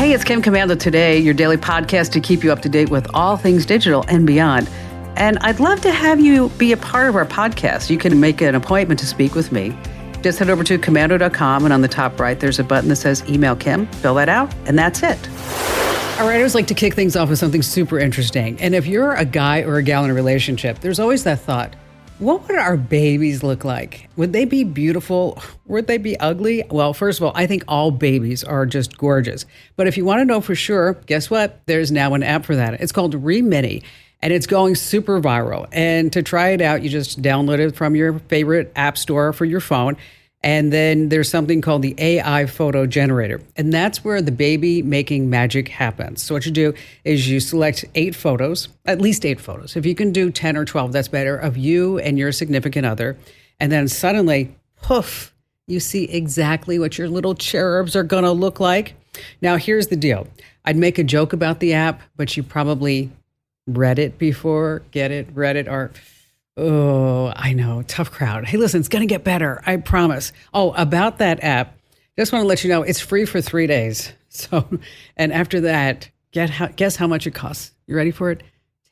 Hey, it's Kim Commando Today, your daily podcast to keep you up to date with all things digital and beyond. And I'd love to have you be a part of our podcast. You can make an appointment to speak with me. Just head over to commando.com, and on the top right, there's a button that says Email Kim. Fill that out, and that's it. All right, I always like to kick things off with something super interesting. And if you're a guy or a gal in a relationship, there's always that thought, what would our babies look like? Would they be beautiful? Would they be ugly? Well, first of all, I think all babies are just gorgeous. But if you want to know for sure, guess what? There's now an app for that. It's called Remini, and it's going super viral. And to try it out, you just download it from your favorite app store for your phone. And then there's something called the AI photo generator. And that's where the baby making magic happens. So what you do is you select 8 photos, at least 8 photos. If you can do 10 or 12, that's better, of you and your significant other. And then suddenly, poof, you see exactly what your little cherubs are going to look like. Now, here's the deal. I'd make a joke about the app, but you probably read it before, get it, read it, or... Oh, I know. Tough crowd. Hey, listen, it's going to get better. I promise. Oh, about that app, just want to let you know it's free for 3 days. So, and after that, guess how much it costs. You ready for it?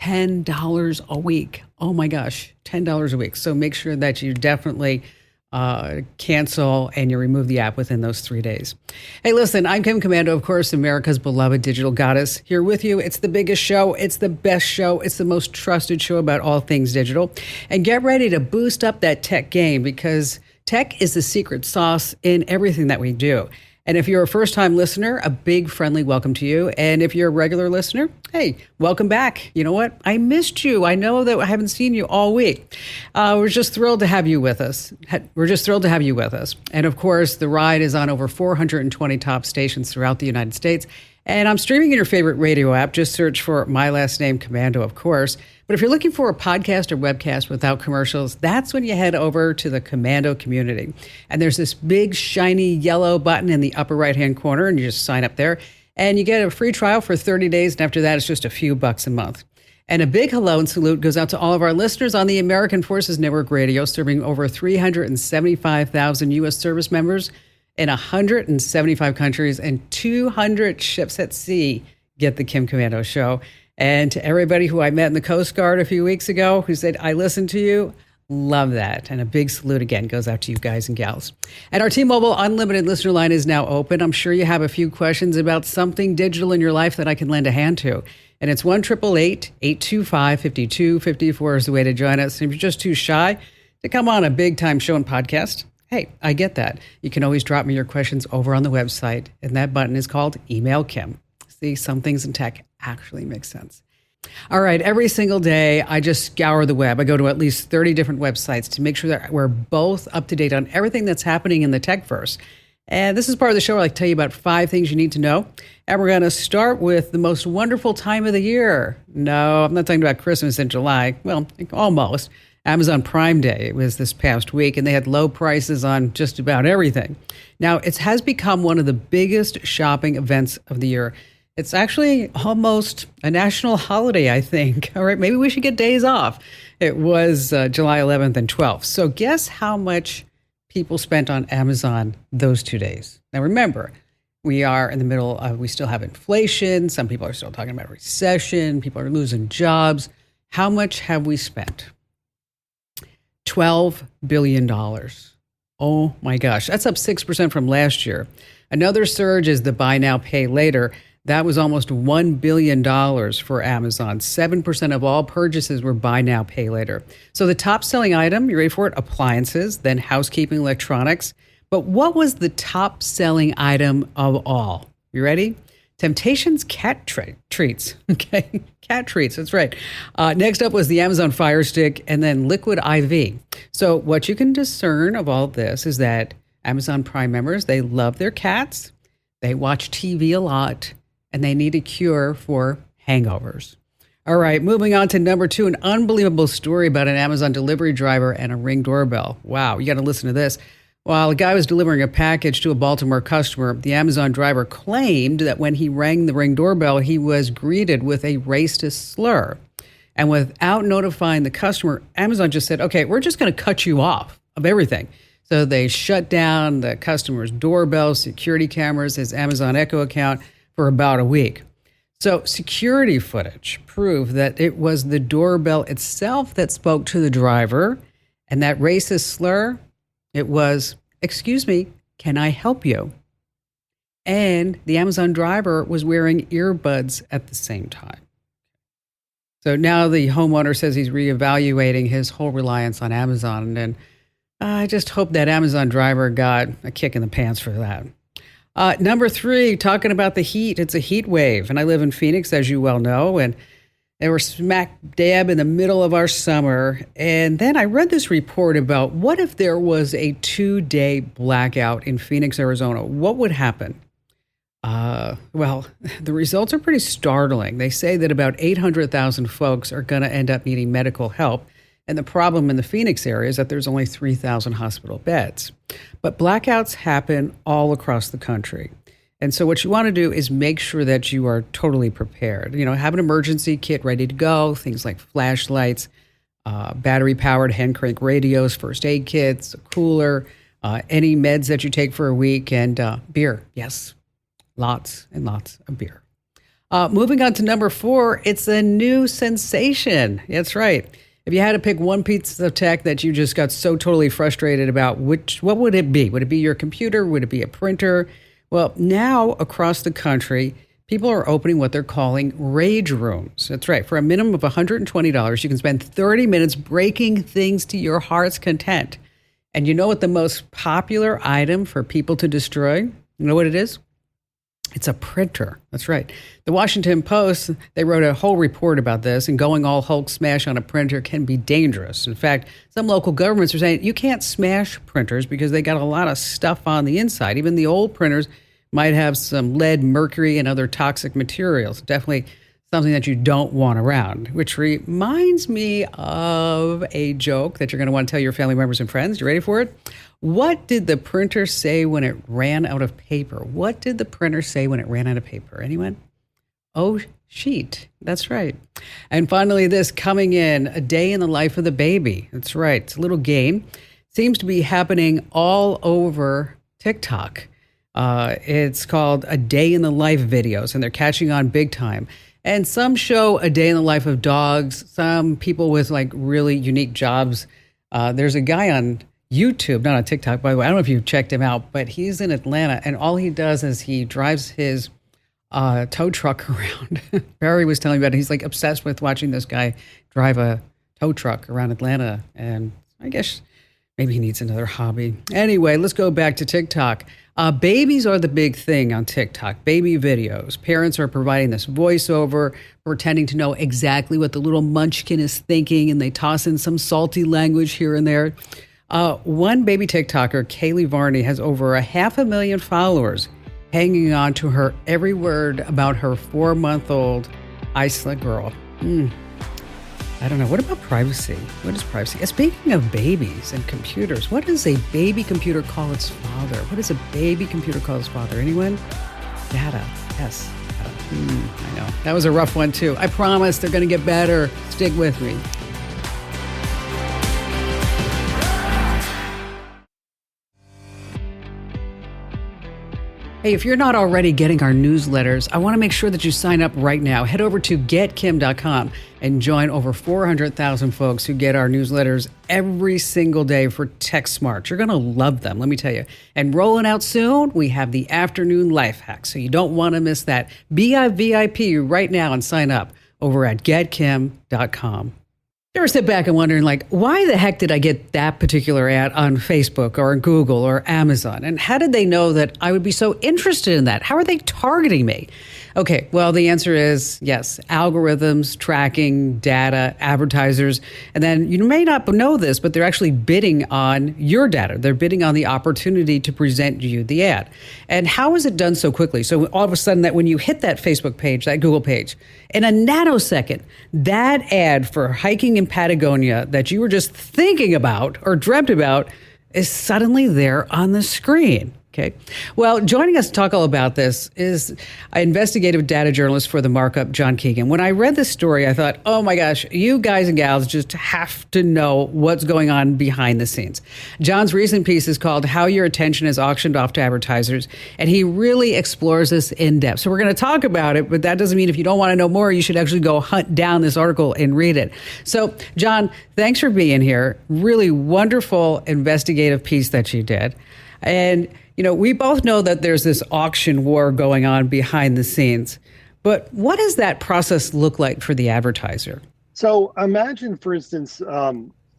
$10 a week. Oh my gosh, $10 a week. So make sure that you definitely cancel and you remove the app within those 3 days. Hey, listen, I'm Kim Commando, of course, America's beloved digital goddess, here with you. It's the biggest show. It's the best show. It's the most trusted show about all things digital. And get ready to boost up that tech game, because tech is the secret sauce in everything that we do. And if you're a first-time listener, a big friendly welcome to you. And if you're a regular listener, hey, welcome back. You know what? I missed you. I know that I haven't seen you all week. We're just thrilled to have you with us. And of course, the ride is on over 420 top stations throughout the United States. And I'm streaming in your favorite radio app. Just search for my last name, Commando, of course. But if you're looking for a podcast or webcast without commercials, that's when you head over to the Commando community. And there's this big, shiny yellow button in the upper right-hand corner, and you just sign up there. And you get a free trial for 30 days, and after that, it's just a few bucks a month. And a big hello and salute goes out to all of our listeners on the American Forces Network Radio, serving over 375,000 U.S. service members in 175 countries, and 200 ships at sea get the Kim Commando Show. And to everybody who I met in the Coast Guard a few weeks ago who said, I listened to you, love that. And a big salute again goes out to you guys and gals. And our T-Mobile Unlimited listener line is now open. I'm sure you have a few questions about something digital in your life that I can lend a hand to. And it's 1-888-825-5254 is the way to join us. And if you're just too shy to come on a big-time show and podcast, hey, I get that. You can always drop me your questions over on the website, and that button is called Email Kim. See, some things in tech actually make sense. All right, every single day, I just scour the web. I go to at least 30 different websites to make sure that we're both up to date on everything that's happening in the techverse. And this is part of the show where I like to tell you about 5 things you need to know. And we're going to start with the most wonderful time of the year. No, I'm not talking about Christmas in July. Well, almost. Amazon Prime Day. It was this past week, and they had low prices on just about everything. Now, it has become one of the biggest shopping events of the year. It's actually almost a national holiday, I think. All right, maybe we should get days off. It was July 11th and 12th. So guess how much people spent on Amazon those 2 days. Now, remember, we are in the middle of, we still have inflation. Some people are still talking about recession. People are losing jobs. How much have we spent? $12 billion. Oh my gosh, that's up 6% from last year. Another surge is the buy now, pay later. That was almost $1 billion for Amazon. 7% of all purchases were buy now, pay later. So the top selling item, you ready for it? Appliances, then housekeeping electronics. But what was the top selling item of all? You ready? Temptations cat treats. Okay, cat treats, that's right. Next up was the Amazon Fire Stick, and then Liquid IV. So what you can discern of all this is that Amazon Prime members, they love their cats, they watch TV a lot, and they need a cure for hangovers. All right, moving on to number 2, an unbelievable story about an Amazon delivery driver and a Ring doorbell. Wow, you got to listen to this. While a guy was delivering a package to a Baltimore customer, the Amazon driver claimed that when he rang the Ring doorbell, he was greeted with a racist slur. And without notifying the customer, Amazon just said, okay, we're just going to cut you off of everything. So they shut down the customer's doorbell, security cameras, his Amazon Echo account for about a week. So security footage proved that it was the doorbell itself that spoke to the driver, and that racist slur, it was, "Excuse me, can I help you?" And the Amazon driver was wearing earbuds at the same time. So now the homeowner says he's reevaluating his whole reliance on Amazon, and I just hope that Amazon driver got a kick in the pants for that. Number 3, talking about the heat. It's a heat wave, and I live in Phoenix, as you well know, and they were smack dab in the middle of our summer. And then I read this report about what if there was a 2-day blackout in Phoenix, Arizona? What would happen? Well, the results are pretty startling. They say that about 800,000 folks are going to end up needing medical help. And the problem in the Phoenix area is that there's only 3,000 hospital beds. But blackouts happen all across the country. And so what you want to do is make sure that you are totally prepared. You know, have an emergency kit ready to go, things like flashlights, battery-powered hand crank radios, first aid kits, a cooler, any meds that you take for a week, and beer. Yes, lots and lots of beer. Moving on to number 4, it's a new sensation. That's right. If you had to pick one piece of tech that you just got so totally frustrated about, what would it be? Would it be your computer? Would it be a printer? Well, now across the country, people are opening what they're calling rage rooms. That's right. For a minimum of $120, you can spend 30 minutes breaking things to your heart's content. And you know what the most popular item for people to destroy? You know what it is? It's a printer. That's right. The Washington Post, they wrote a whole report about this, and going all Hulk smash on a printer can be dangerous. In fact, some local governments are saying you can't smash printers because they got a lot of stuff on the inside. Even the old printers might have some lead, mercury, and other toxic materials. Definitely something that you don't want around, which reminds me of a joke that you're going to want to tell your family members and friends. You ready for it? What did the printer say when it ran out of paper? What did the printer say when it ran out of paper? Anyone? Oh, sheet. That's right. And finally, this coming in, a day in the life of the baby. That's right. It's a little game. Seems to be happening all over TikTok. It's called A Day in the Life videos, and they're catching on big time. And some show a day in the life of dogs, some people with like really unique jobs. There's a guy on YouTube, not on TikTok, by the way. I don't know if you've checked him out, but he's in Atlanta, and all he does is he drives his tow truck around. Barry was telling me about it. He's like obsessed with watching this guy drive a tow truck around Atlanta, and I guess maybe he needs another hobby. Anyway, let's go back to TikTok. Babies are the big thing on TikTok, baby videos. Parents are providing this voiceover, pretending to know exactly what the little munchkin is thinking, and they toss in some salty language here and there. One baby TikToker, Kaylee Varney, has over 500,000 followers, hanging on to her every word about her 4-month-old Isla girl. I don't know. What about privacy? What is privacy? Speaking of babies and computers, what does a baby computer call its father? What does a baby computer call its father? Anyone? Data. Yes. Data. I know. That was a rough one, too. I promise they're going to get better. Stick with me. Hey, if you're not already getting our newsletters, I want to make sure that you sign up right now. Head over to getkim.com and join over 400,000 folks who get our newsletters every single day for Tech Smart. You're going to love them, let me tell you. And rolling out soon, we have the afternoon life hack, so you don't want to miss that. Be a VIP right now and sign up over at getkim.com. You ever sit back and wondering, like, why the heck did I get that particular ad on Facebook or Google or Amazon? And how did they know that I would be so interested in that? How are they targeting me? Okay, well, the answer is yes, algorithms, tracking, data, advertisers. And then you may not know this, but they're actually bidding on your data. They're bidding on the opportunity to present you the ad. And how is it done so quickly? So all of a sudden that when you hit that Facebook page, that Google page, in a nanosecond, that ad for hiking in Patagonia that you were just thinking about or dreamt about is suddenly there on the screen. Okay. Well, joining us to talk all about this is an investigative data journalist for The Markup, John Keegan. When I read this story, I thought, oh my gosh, you guys and gals just have to know what's going on behind the scenes. John's recent piece is called How Your Attention is Auctioned Off to Advertisers, and he really explores this in depth. So we're going to talk about it, but that doesn't mean if you don't want to know more, you should actually go hunt down this article and read it. So, John, thanks for being here. Really wonderful investigative piece that you did. And we both know that there's this auction war going on behind the scenes, but what does that process look like for the advertiser? So imagine, for instance,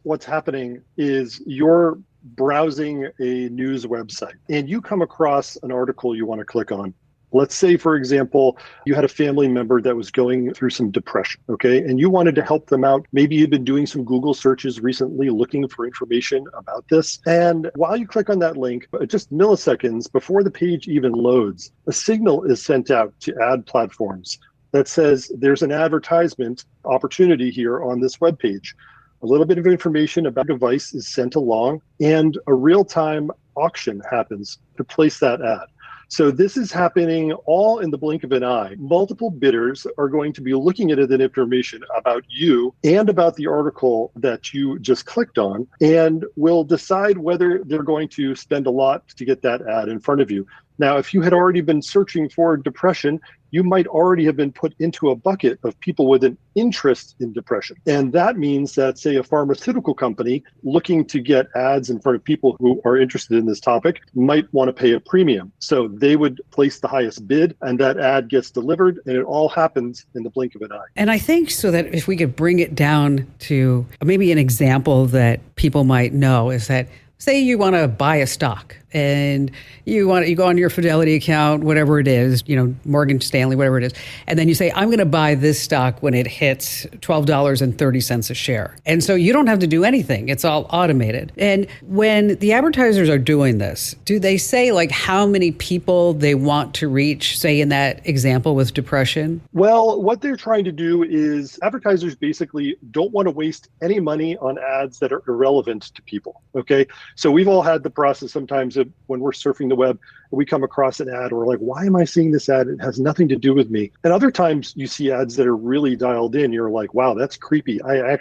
what's happening is you're browsing a news website and you come across an article you want to click on. Let's say, for example, you had a family member that was going through some depression, okay? And you wanted to help them out. Maybe you'd been doing some Google searches recently looking for information about this. And while you click on that link, just milliseconds before the page even loads, a signal is sent out to ad platforms that says there's an advertisement opportunity here on this webpage. A little bit of information about the device is sent along, and a real-time auction happens to place that ad. So this is happening all in the blink of an eye. Multiple bidders are going to be looking at that information about you and about the article that you just clicked on, and will decide whether they're going to spend a lot to get that ad in front of you. Now, if you had already been searching for depression, you might already have been put into a bucket of people with an interest in depression. And that means that, say, a pharmaceutical company looking to get ads in front of people who are interested in this topic might want to pay a premium. So they would place the highest bid, and that ad gets delivered, and it all happens in the blink of an eye. And I think so that if we could bring it down to maybe an example that people might know is that, say you want to buy a stock and you go on your Fidelity account, whatever it is, Morgan Stanley, whatever it is. And then you say, I'm going to buy this stock when it hits $12.30 a share. And so you don't have to do anything. It's all automated. And when the advertisers are doing this, do they say like how many people they want to reach, say in that example with depression? Well, what they're trying to do is advertisers basically don't want to waste any money on ads that are irrelevant to people. Okay. So we've all had the process sometimes of when we're surfing the web, we come across an ad, or like, why am I seeing this ad? It has nothing to do with me. And other times you see ads that are really dialed in. You're like, wow, that's creepy. I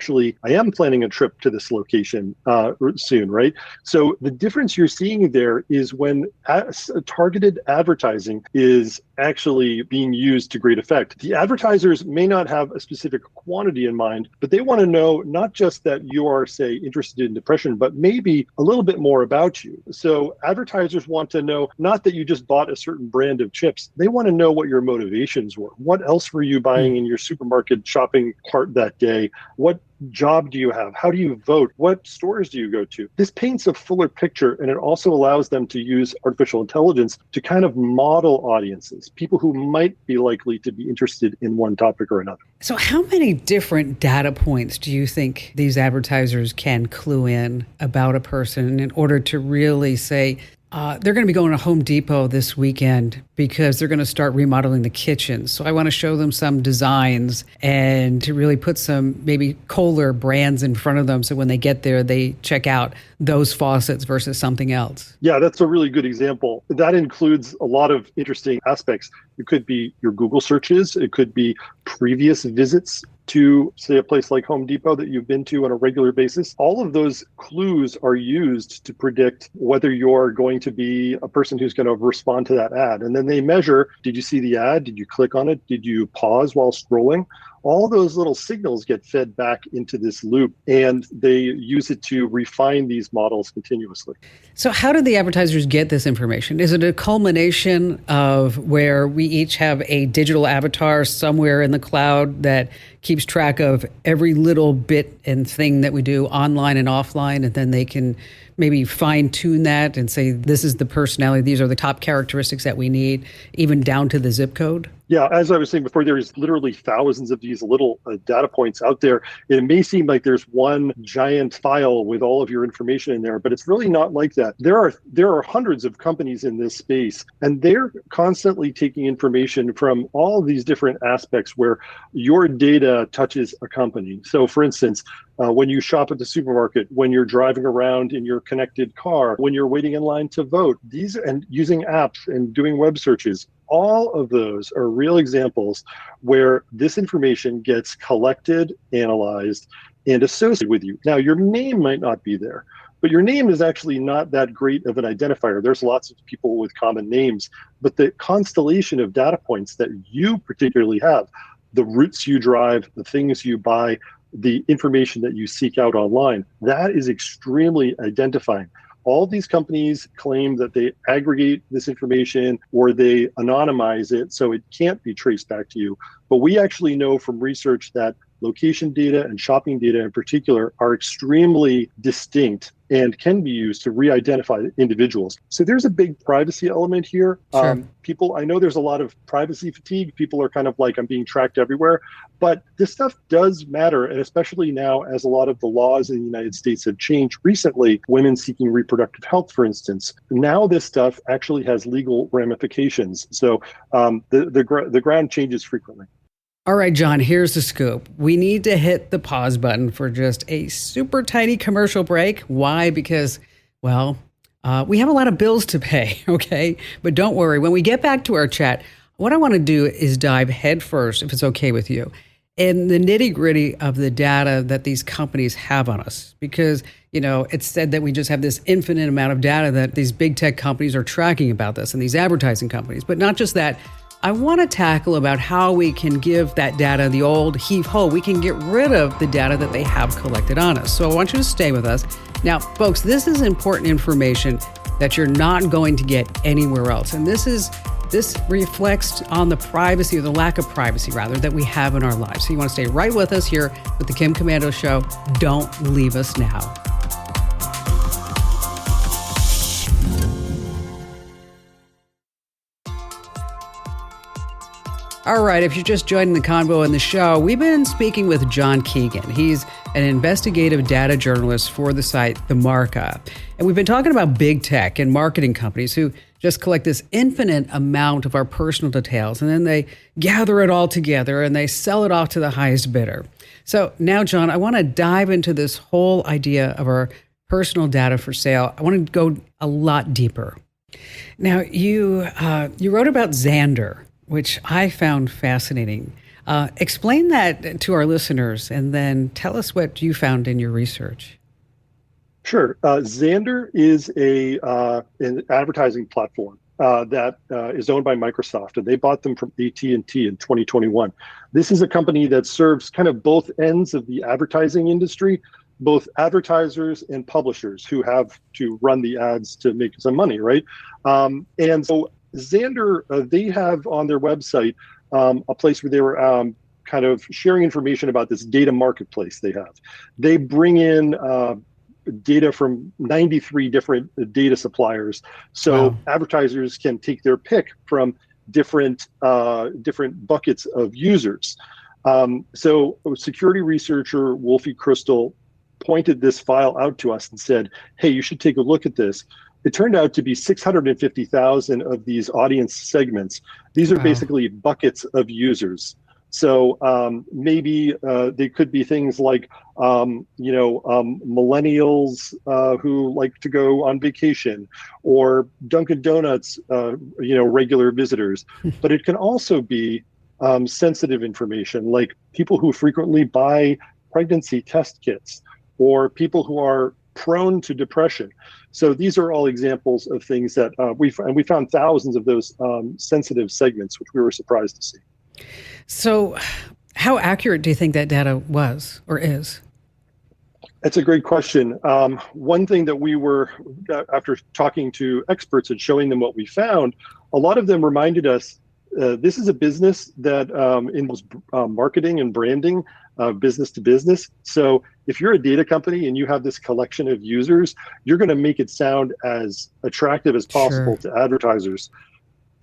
am planning a trip to this location soon, right? So the difference you're seeing there is when targeted advertising is actually being used to great effect. The advertisers may not have a specific quantity in mind, but they want to know not just that you are, say, interested in depression, but maybe a little bit more about you. So advertisers want to know not that you just bought a certain brand of chips. They want to know what your motivations were. What else were you buying in your supermarket shopping cart that day? What job do you have? How do you vote? What stores do you go to? This paints a fuller picture, and it also allows them to use artificial intelligence to kind of model audiences, people who might be likely to be interested in one topic or another. So how many different data points do you think these advertisers can clue in about a person in order to really say, they're going to be going to Home Depot this weekend because they're going to start remodeling the kitchen. So I want to show them some designs and to really put some maybe Kohler brands in front of them. So when they get there, they check out those faucets versus something else. Yeah, that's a really good example. That includes a lot of interesting aspects. It could be your Google searches. It could be previous visits to, say, a place like Home Depot that you've been to on a regular basis. All of those clues are used to predict whether you're going to be a person who's going to respond to that ad. And then they measure, did you see the ad? Did you click on it? Did you pause while scrolling? All those little signals get fed back into this loop, and they use it to refine these models continuously. So how do the advertisers get this information? Is it a culmination of where we each have a digital avatar somewhere in the cloud that keeps track of every little bit and thing that we do online and offline, and then they can maybe fine tune that and say, this is the personality, these are the top characteristics that we need, even down to the zip code? Yeah, as I was saying before, there's literally thousands of these little data points out there. It may seem like there's one giant file with all of your information in there, but it's really not like that. There are hundreds of companies in this space, and they're constantly taking information from all of these different aspects where your data touches a company. So, for instance, when you shop at the supermarket, when you're driving around in your connected car, when you're waiting in line to vote, these and using apps and doing web searches, all of those are real examples where this information gets collected, analyzed, and associated with you. Now, your name might not be there, but your name is actually not that great of an identifier. There's lots of people with common names, but the constellation of data points that you particularly have, the routes you drive, the things you buy, the information that you seek out online, that is extremely identifying. All these companies claim that they aggregate this information or they anonymize it so it can't be traced back to you. But we actually know from research that location data and shopping data in particular are extremely distinct and can be used to re-identify individuals. So there's a big privacy element here. Sure. I know there's a lot of privacy fatigue. People are kind of like, I'm being tracked everywhere. But this stuff does matter, and especially now as a lot of the laws in the United States have changed recently, women seeking reproductive health, for instance, now this stuff actually has legal ramifications. So the ground changes frequently. All right, John, here's the scoop. We need to hit the pause button for just a super tiny commercial break. Why? Because, well, we have a lot of bills to pay, okay? But don't worry. When we get back to our chat, what I want to do is dive headfirst, if it's okay with you, in the nitty gritty of the data that these companies have on us. Because, it's said that we just have this infinite amount of data that these big tech companies are tracking about this and these advertising companies. But not just that. I want to tackle about how we can give that data the old heave-ho. We can get rid of the data that they have collected on us. So I want you to stay with us. Now, folks, this is important information that you're not going to get anywhere else. And this reflects on the privacy, or the lack of privacy, rather, that we have in our lives. So you want to stay right with us here with the Kim Komando Show. Don't leave us now. All right, if you're just joining the convo in the show, we've been speaking with John Keegan. He's an investigative data journalist for the site The Markup. And we've been talking about big tech and marketing companies who just collect this infinite amount of our personal details, and then they gather it all together and they sell it off to the highest bidder. So now, John, I want to dive into this whole idea of our personal data for sale. I want to go a lot deeper. Now, you wrote about Xandr, which I found fascinating. Explain that to our listeners, and then tell us what you found in your research. Sure. Xandr is an advertising platform that is owned by Microsoft, and they bought them from AT&T in 2021. This is a company that serves kind of both ends of the advertising industry, both advertisers and publishers who have to run the ads to make some money, right? And so Xandr, they have on their website a place where they were kind of sharing information about this data marketplace they have. They bring in data from 93 different data suppliers, so wow. Advertisers can take their pick from different buckets of users. So security researcher Wolfie Crystal pointed this file out to us and said, hey, you should take a look at this. It turned out to be 650,000 of these audience segments. These are wow. basically buckets of users. So maybe they could be things like, millennials who like to go on vacation, or Dunkin' Donuts, regular visitors. But it can also be sensitive information, like people who frequently buy pregnancy test kits, or people who are prone to depression. So these are all examples of things that we found thousands of those sensitive segments, which we were surprised to see. So how accurate do you think that data was or is? That's a great question. One thing that we were, after talking to experts and showing them what we found, a lot of them reminded us this is a business that involves marketing and branding, business to business. So if you're a data company and you have this collection of users, you're going to make it sound as attractive as possible sure. to advertisers.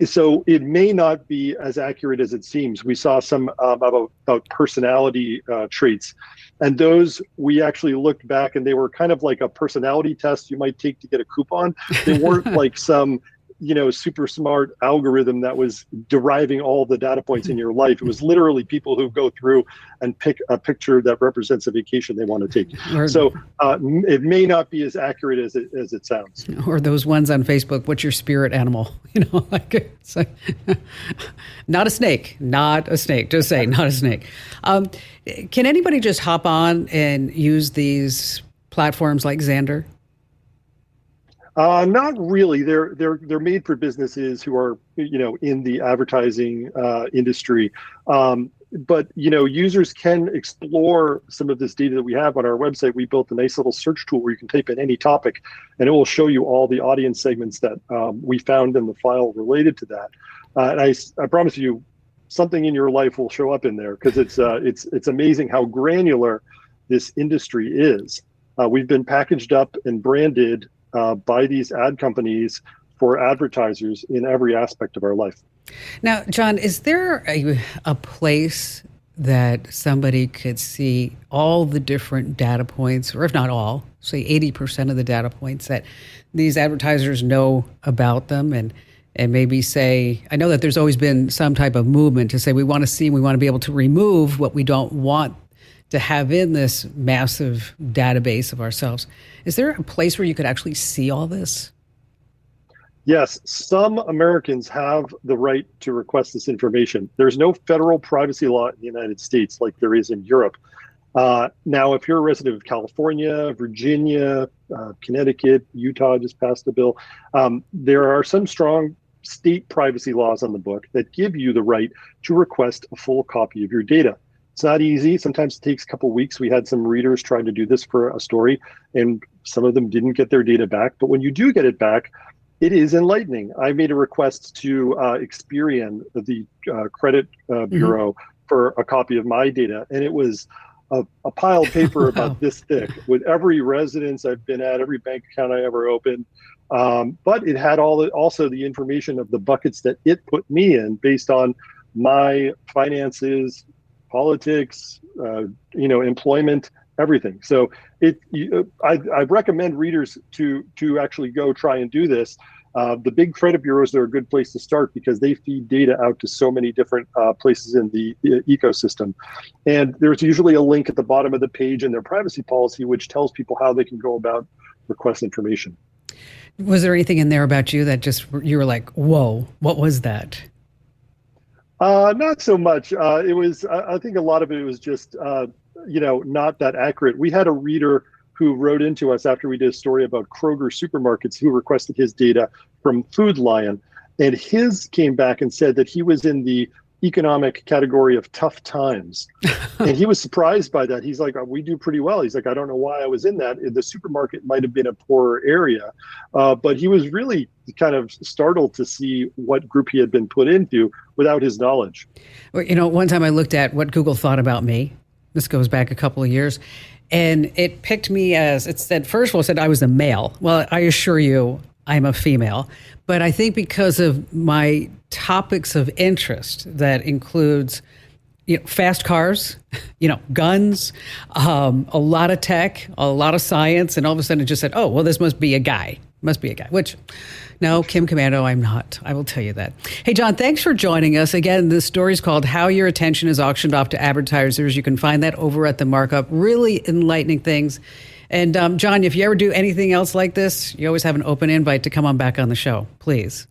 So it may not be as accurate as it seems. We saw some about personality traits, and those we actually looked back, and they were kind of like a personality test you might take to get a coupon. They weren't like some super smart algorithm that was deriving all the data points in your life. It was literally people who go through and pick a picture that represents a vacation they want to take. So it may not be as accurate as it sounds. Or those ones on Facebook, what's your spirit animal? Like it's like, not a snake, just say not a snake. Can anybody just hop on and use these platforms like Xandr? Not really. They're made for businesses who are in the advertising industry. But users can explore some of this data that we have on our website. We built a nice little search tool where you can type in any topic, and it will show you all the audience segments that we found in the file related to that. And I promise you, something in your life will show up in there, because it's amazing how granular this industry is. We've been packaged up and branded by these ad companies for advertisers in every aspect of our life. Now, John, is there a place that somebody could see all the different data points, or if not all, say 80% of the data points that these advertisers know about them, and maybe say, I know that there's always been some type of movement to say we want to be able to remove what we don't want to have in this massive database of ourselves. Is there a place where you could actually see all this? Yes, some Americans have the right to request this information. There's no federal privacy law in the United States like there is in Europe. Now, if you're a resident of California, Virginia, Connecticut, Utah just passed a bill, there are some strong state privacy laws on the book that give you the right to request a full copy of your data. It's not easy. Sometimes it takes a couple of weeks. We had some readers trying to do this for a story, and some of them didn't get their data back. But when you do get it back, it is enlightening. I made a request to Experian, the credit bureau, for a copy of my data, and it was a pile of paper about this thick with every residence I've been at, every bank account I ever opened. But it had also the information of the buckets that it put me in based on my finances, politics, employment, everything. So I recommend readers to actually go try and do this. The big credit bureaus are a good place to start because they feed data out to so many different places in the ecosystem. And there's usually a link at the bottom of the page in their privacy policy, which tells people how they can go about request information. Was there anything in there about you that you were like, whoa, what was that? Not so much. It was, I think a lot of it was just, not that accurate. We had a reader who wrote into us after we did a story about Kroger supermarkets who requested his data from Food Lion. And his came back and said that he was in the economic category of tough times. And he was surprised by that. He's like, we do pretty well. He's like, I don't know why I was in that. The supermarket might have been a poorer area. But he was really kind of startled to see what group he had been put into without his knowledge. Well, one time I looked at what Google thought about me. This goes back a couple of years. And it picked me as, it said, first of all, it said I was a male. Well, I assure you, I'm a female. But I think because of my topics of interest that includes, fast cars, guns, a lot of tech, a lot of science, and all of a sudden it just said, oh, well, this must be a guy. Which, no, Kim Commando, I'm not. I will tell you that. Hey, John, thanks for joining us. Again, this story is called How Your Attention is Auctioned Off to Advertisers. You can find that over at The Markup. Really enlightening things. And John, if you ever do anything else like this, you always have an open invite to come on back on the show, please.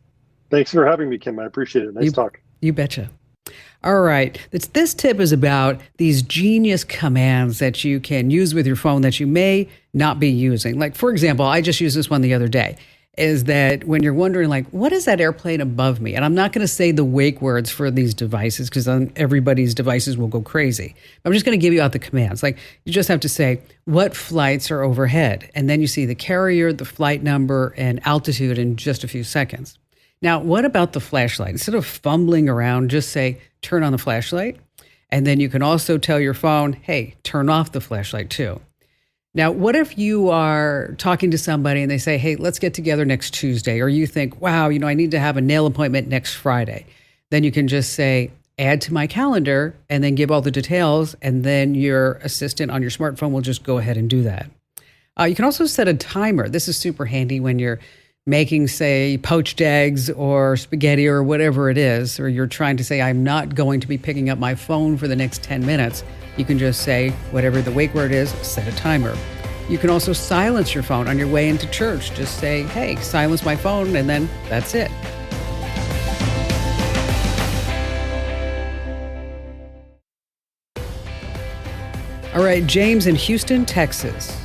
Thanks for having me, Kim. I appreciate it. Nice talk. You betcha. All right. This tip is about these genius commands that you can use with your phone that you may not be using. Like, for example, I just used this one the other day, is that when you're wondering, like, what is that airplane above me? And I'm not going to say the wake words for these devices because then everybody's devices will go crazy. I'm just going to give you out the commands. Like, you just have to say, what flights are overhead? And then you see the carrier, the flight number, and altitude in just a few seconds. Now, what about the flashlight? Instead of fumbling around, just say, turn on the flashlight. And then you can also tell your phone, hey, turn off the flashlight too. Now, what if you are talking to somebody and they say, hey, let's get together next Tuesday, or you think, wow, I need to have a nail appointment next Friday. Then you can just say, add to my calendar, and then give all the details, and then your assistant on your smartphone will just go ahead and do that. You can also set a timer. This is super handy when you're making, say, poached eggs or spaghetti or whatever it is, or you're trying to say, I'm not going to be picking up my phone for the next 10 minutes. You can just say, whatever the wake word is, set a timer. You can also silence your phone on your way into church. Just say, hey, silence my phone, and then that's it. All right, James in Houston, Texas.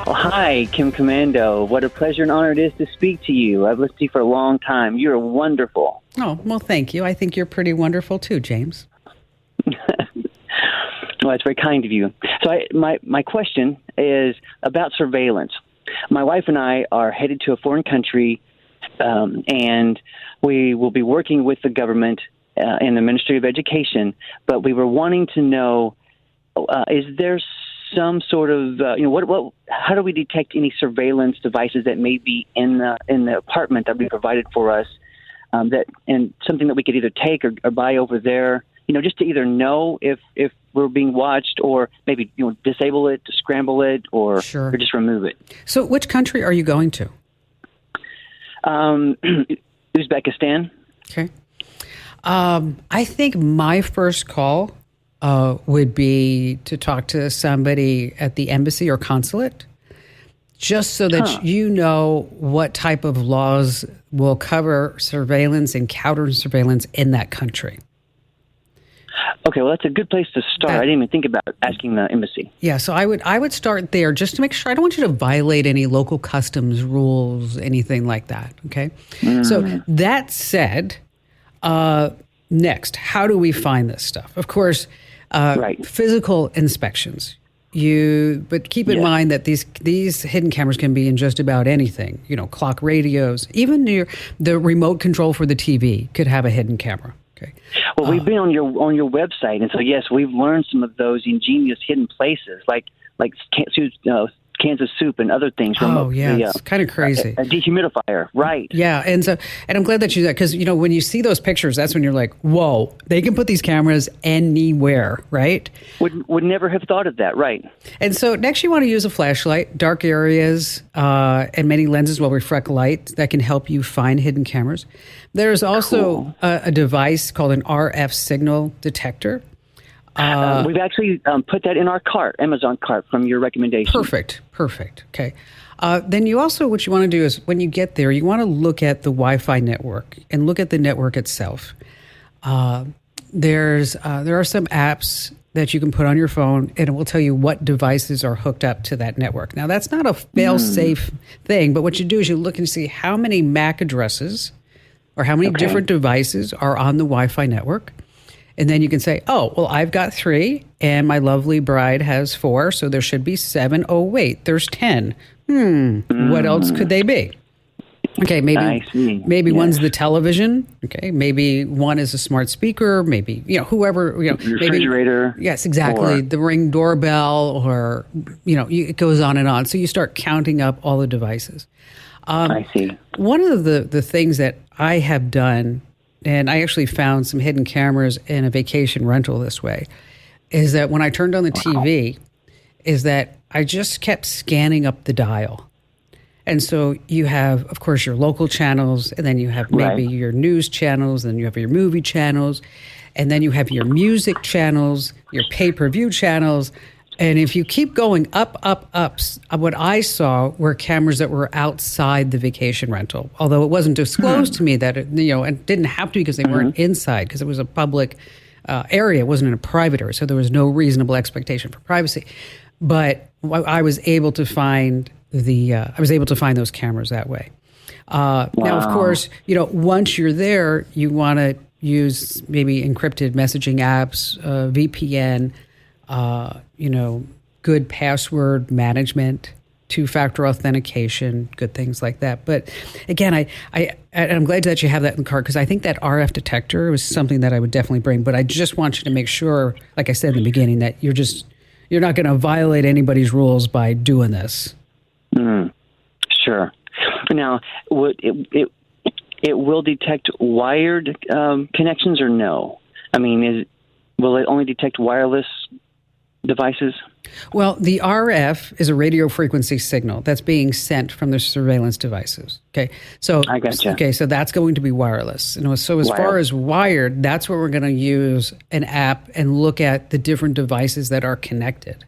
Oh, hi, Kim Commando. What a pleasure and honor it is to speak to you. I've listened to you for a long time. You're wonderful. Oh, well, thank you. I think you're pretty wonderful too, James. Well, it's very kind of you. So my question is about surveillance. My wife and I are headed to a foreign country, and we will be working with the government in the Ministry of Education, but we were wanting to know, is there some sort of, how do we detect any surveillance devices that may be in the apartment that will be provided for us, and something that we could either take or buy over there, just to either know if we're being watched, or maybe, disable it, to scramble it, or just remove it. So which country are you going to? Uzbekistan. Okay. I think my first call would be to talk to somebody at the embassy or consulate, just so that you know what type of laws will cover surveillance and counter surveillance in that country. Okay, well, that's a good place to start. I didn't even think about asking the embassy. Yeah, so I would start there just to make sure. I don't want you to violate any local customs rules, anything like that, okay? So that said, next, how do we find this stuff? Of course, physical inspections. But keep in mind that these hidden cameras can be in just about anything. Clock radios, even the remote control for the TV could have a hidden camera. Okay. Well, we've been on your website, and so yes, we've learned some of those ingenious hidden places, like Kansas soup and other things. It's kind of crazy. A dehumidifier, right? Yeah, and I'm glad that you do that, because when you see those pictures, that's when you're like, whoa, they can put these cameras anywhere, right? Would never have thought of that, right? And so next, you want to use a flashlight. Dark areas and many lenses will reflect light that can help you find hidden cameras. There's also a device called an RF signal detector. We've actually put that in our cart, Amazon cart, from your recommendation. Perfect. Okay. Then what you want to do is, when you get there, you want to look at the Wi-Fi network and look at the network itself. There are some apps that you can put on your phone, and it will tell you what devices are hooked up to that network. Now, that's not a fail-safe thing, but what you do is you look and see how many MAC addresses or how many different devices are on the Wi-Fi network. And then you can say, oh, well, I've got 3 and my lovely bride has 4, so there should be 7. Oh, wait, there's 10. What else could they be? Okay, maybe one's the television. Okay, maybe one is a smart speaker. Maybe whoever refrigerator. Maybe, yes, exactly. The Ring doorbell, or it goes on and on. So you start counting up all the devices. I see. One of the things that I have done, and I actually found some hidden cameras in a vacation rental this way, is that when I turned on the TV, is that I just kept scanning up the dial. And so you have, of course, your local channels, and then you have maybe your news channels, and you have your movie channels, and then you have your music channels, your pay-per-view channels. And if you keep going up, what I saw were cameras that were outside the vacation rental, although it wasn't disclosed to me that, and it didn't have to be because they weren't inside, because it was a public area. It wasn't in a private area, so there was no reasonable expectation for privacy. But I was able to find those cameras that way. Now, of course, once you're there, you want to use maybe encrypted messaging apps, VPN, good password management, 2-factor authentication, good things like that. But again, I'm glad that you have that in the cart, because I think that RF detector was something that I would definitely bring. But I just want you to make sure, like I said in the beginning, that you're you're not going to violate anybody's rules by doing this. Sure. Now, it will detect wired connections or no? I mean, will it only detect wireless devices? Well, the RF is a radio frequency signal that's being sent from the surveillance devices. Okay, so I gotcha. Okay, so that's going to be wireless. So as far as wired, that's where we're going to use an app and look at the different devices that are connected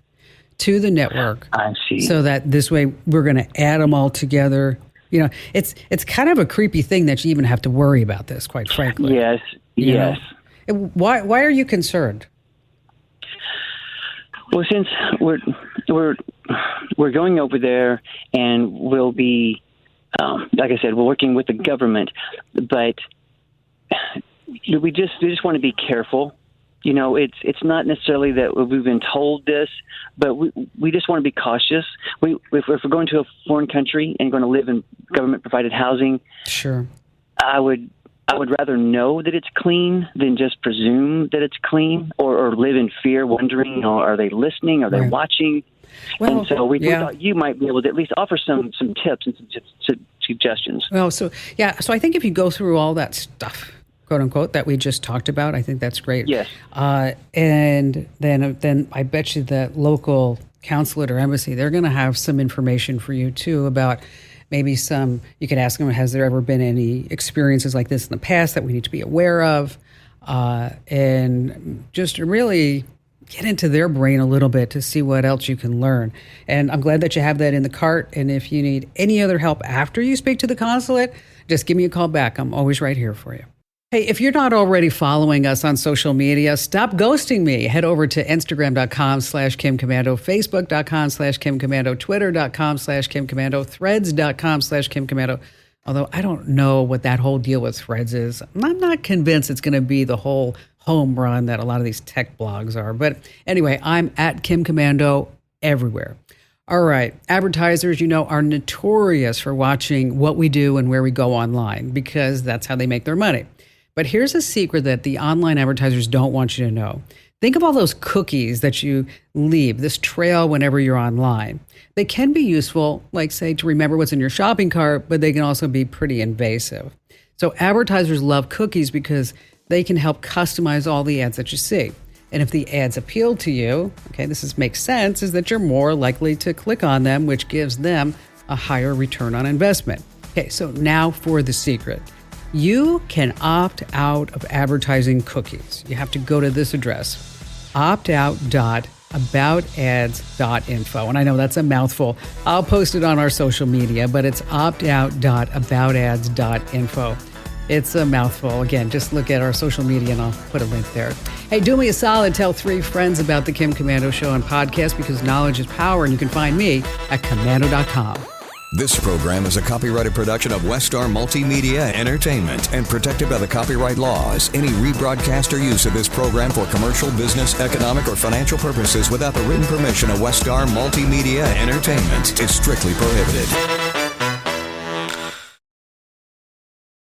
to the network. I see. So that this way we're going to add them all together. It's kind of a creepy thing that you even have to worry about this, quite frankly. Yes. Yes. Why are you concerned? Well, since we're going over there, and we'll be, like I said, we're working with the government, but we just want to be careful. It's not necessarily that we've been told this, but we just want to be cautious. If we're going to a foreign country and going to live in government-provided housing, sure, I would rather know that it's clean than just presume that it's clean, or live in fear, wondering, are they listening? Are they watching? Well, and so we thought you might be able to at least offer some tips and some suggestions. Well, so I think if you go through all that stuff, quote unquote, that we just talked about, I think that's great. Yes. And then I bet you that local consulate or embassy, they're going to have some information for you too about maybe you could ask them, has there ever been any experiences like this in the past that we need to be aware of? And just really get into their brain a little bit to see what else you can learn. And I'm glad that you have that in the cart. And if you need any other help after you speak to the consulate, just give me a call back. I'm always right here for you. Hey, if you're not already following us on social media, stop ghosting me. Head over to Instagram.com/KimCommando, Facebook.com/KimCommando, Twitter.com/KimCommando, Threads.com/KimCommando. Although I don't know what that whole deal with Threads is. I'm not convinced it's going to be the whole home run that a lot of these tech blogs are. But anyway, I'm at Kim Commando everywhere. All right. Advertisers, are notorious for watching what we do and where we go online because that's how they make their money. But here's a secret that the online advertisers don't want you to know. Think of all those cookies that you leave, this trail whenever you're online. They can be useful, like, say, to remember what's in your shopping cart, but they can also be pretty invasive. So advertisers love cookies because they can help customize all the ads that you see. And if the ads appeal to you, makes sense, is that you're more likely to click on them, which gives them a higher return on investment. Okay, so now for the secret. You can opt out of advertising cookies. You have to go to this address, optout.aboutads.info. And I know that's a mouthful. I'll post it on our social media, but it's optout.aboutads.info. It's a mouthful. Again, just look at our social media and I'll put a link there. Hey, do me a solid. Tell 3 friends about the Kim Commando Show and podcast because knowledge is power, and you can find me at commando.com. This program is a copyrighted production of Westar Multimedia Entertainment and protected by the copyright laws. Any rebroadcast or use of this program for commercial, business, economic, or financial purposes without the written permission of Westar Multimedia Entertainment is strictly prohibited.